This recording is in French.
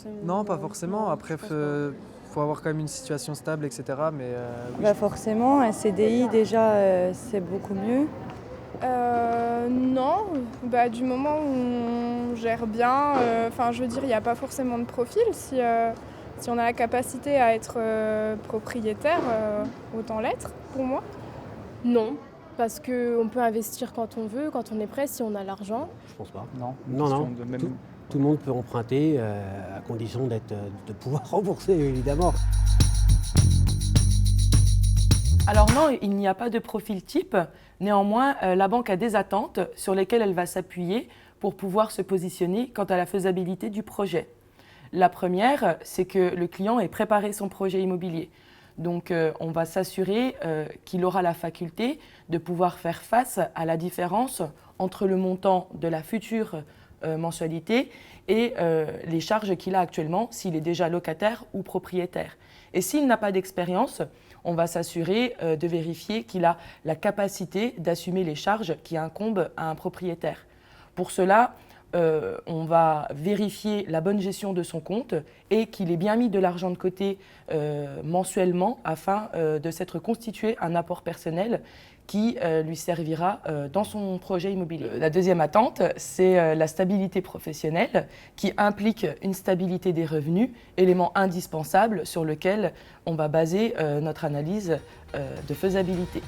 forcément. Non, pas forcément. Non, Après, je pense pas. faut avoir quand même une situation stable, etc. Mais oui, Bah forcément, un CDI déjà, c'est beaucoup mieux. Non, du moment où on gère bien, je veux dire, il n'y a pas forcément de profil. Si on a la capacité à être propriétaire, autant l'être pour moi. Non, parce qu'on peut investir quand on veut, quand on est prêt, si on a l'argent. Je pense pas. Non, Non. Tout le monde peut emprunter à condition de pouvoir rembourser, évidemment. Alors non, il n'y a pas de profil type. Néanmoins, la banque a des attentes sur lesquelles elle va s'appuyer pour pouvoir se positionner quant à la faisabilité du projet. La première, c'est que le client ait préparé son projet immobilier. Donc on va s'assurer qu'il aura la faculté de pouvoir faire face à la différence entre le montant de la future mensualité et les charges qu'il a actuellement s'il est déjà locataire ou propriétaire. Et s'il n'a pas d'expérience, on va s'assurer de vérifier qu'il a la capacité d'assumer les charges qui incombent à un propriétaire. Pour cela, on va vérifier la bonne gestion de son compte et qu'il ait bien mis de l'argent de côté mensuellement afin de s'être constitué un apport personnel qui lui servira dans son projet immobilier. La deuxième attente, c'est la stabilité professionnelle qui implique une stabilité des revenus, élément indispensable sur lequel on va baser notre analyse de faisabilité.